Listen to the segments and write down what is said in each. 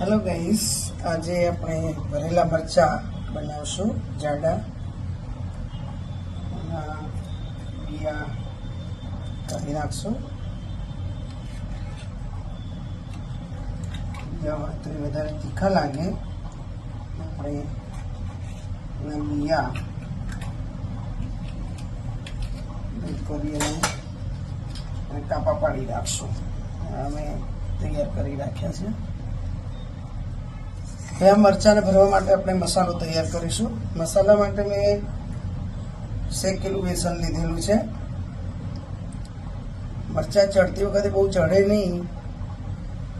Hello guys, आज अपने भरेला मरचा बनावशु जाड़ा बिया काढी नाखशु। तो વધારે તીખા લાગે આપણે बिया कापा पाड़ी राखशु। अमे तैयार करी राख्या छे। હવે મરચા ને ભરવા માટે આપણે મસાલો તૈયાર કરીશું। મસાલા માટે મેં શેકેલું બેસન લીધેલું છે। મરચા ચડતી વખતે બહુ ચડે નહીં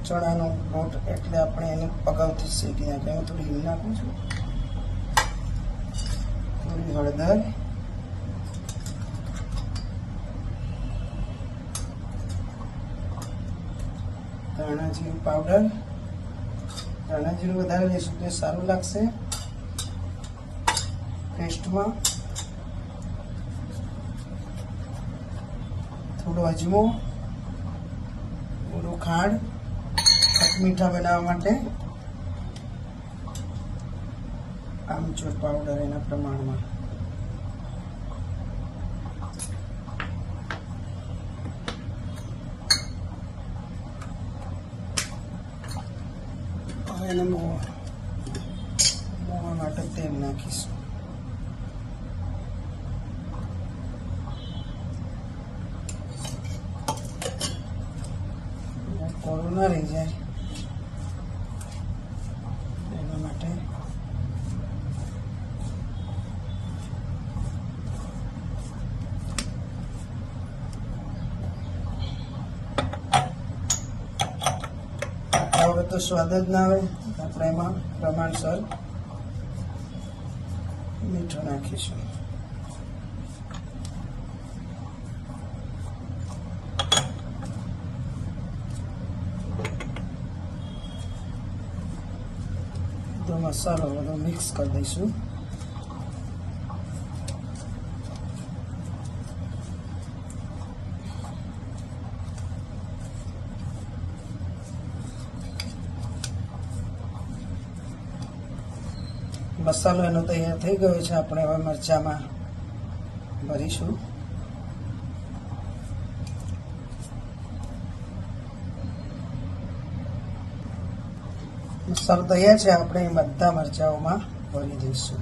ચણાનો લોટ, એટલે આપણે એને અગાઉથી શેકી નાખીએ। હું થોડી હિંગ નાખું છું, થોડી હળદર, ધાણા જીરું પાવડર। धाणा जीरु वधारे लेशुं तो सारूं लागशे। पेस्ट में थोड़ो अजमो, थोड़ो खांड, खट मीठा बनावा माटे आमचूर पाउडर एना प्रमाण में। मोवा माटे तेल नाखीशुं। कोळुं न रही जाए एना माटे तो स्वाद ज ना आवे। આપણે એમાં પ્રમાણસર મીઠું નાખીશું। તો મસાલો બધો મિક્સ કરી દઈશું। मसालो एनो तैयार थई गयो छे। आपणे हवे मरचामां भरीशुं। मसालो तैयार छे, आपणे बधा मरचाओमां भरी दईशुं।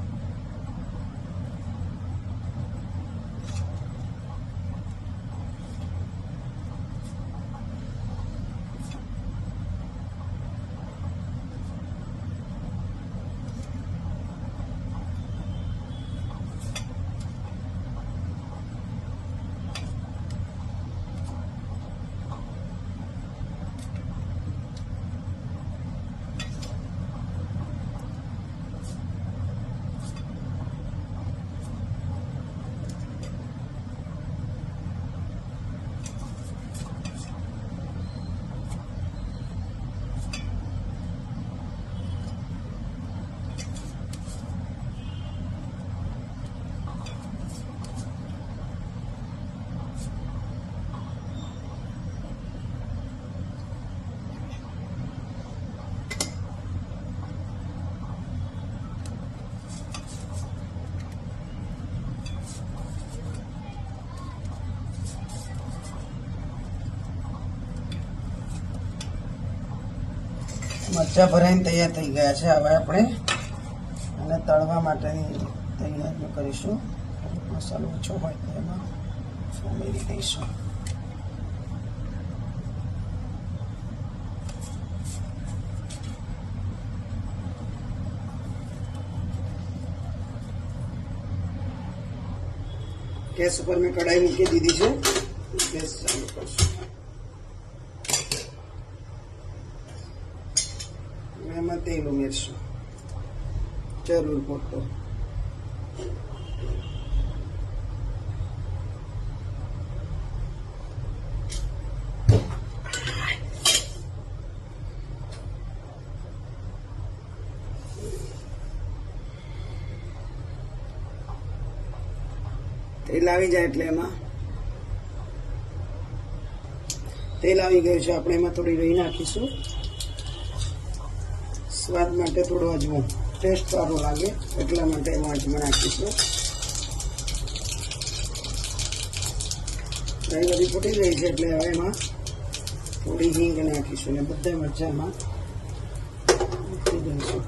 मरचा भराઈને तैयार थई गया है। हवे आपणे आने तळवा माटेनी तैयारी करीशुं। मसालो ओछो होय तो एमां उमेरी दईशुं। गैस पर मैं कढ़ाई मूकी दीधी है। गैस चालू करशुं। एमां तेल उमेरशुं जरूर पूरतो। तेल આવી જાય એટલે એમાં તેલ આવી ગયું છે। આપણે એમાં થોડી રહી નાખીશું। સ્વાદ માટે થોડો અજમો, ટેસ્ટ સારો લાગે એટલા માટે એમાં અજમો નાખીશું. દહીં બધી ફૂટી ગઈ છે એટલે હવે એમાં થોડી હિંગ નાખીશું ને બધા મરચાંમાં નાખી દઈશું.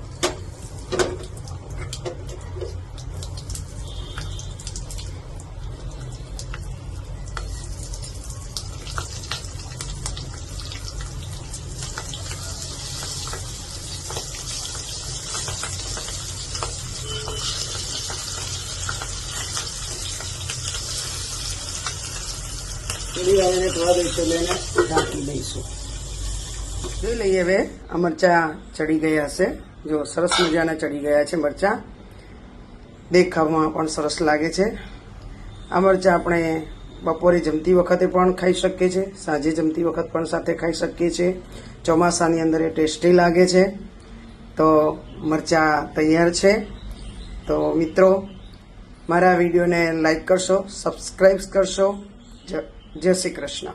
થોડી વાર એને થવા દઈશું એટલે એને ઢાંકી દઈશું. જોઈ લઈએ હવે આ મરચાં ચડી ગયા હશે. જો સરસ મજાના ચડી ગયા છે મરચાં, દેખાવમાં પણ સરસ લાગે છે. આ મરચાં આપણે બપોરે જમતી વખતે પણ ખાઈ શકીએ છીએ, સાંજે જમતી વખત પણ સાથે ખાઈ શકીએ છીએ. ચોમાસાની અંદર એ ટેસ્ટી લાગે છે. તો મરચાં તૈયાર છે. તો મિત્રો મારા વિડીયોને લાઈક કરશો, સબસ્ક્રાઈબ કરશો. જય શ્રી કૃષ્ણ.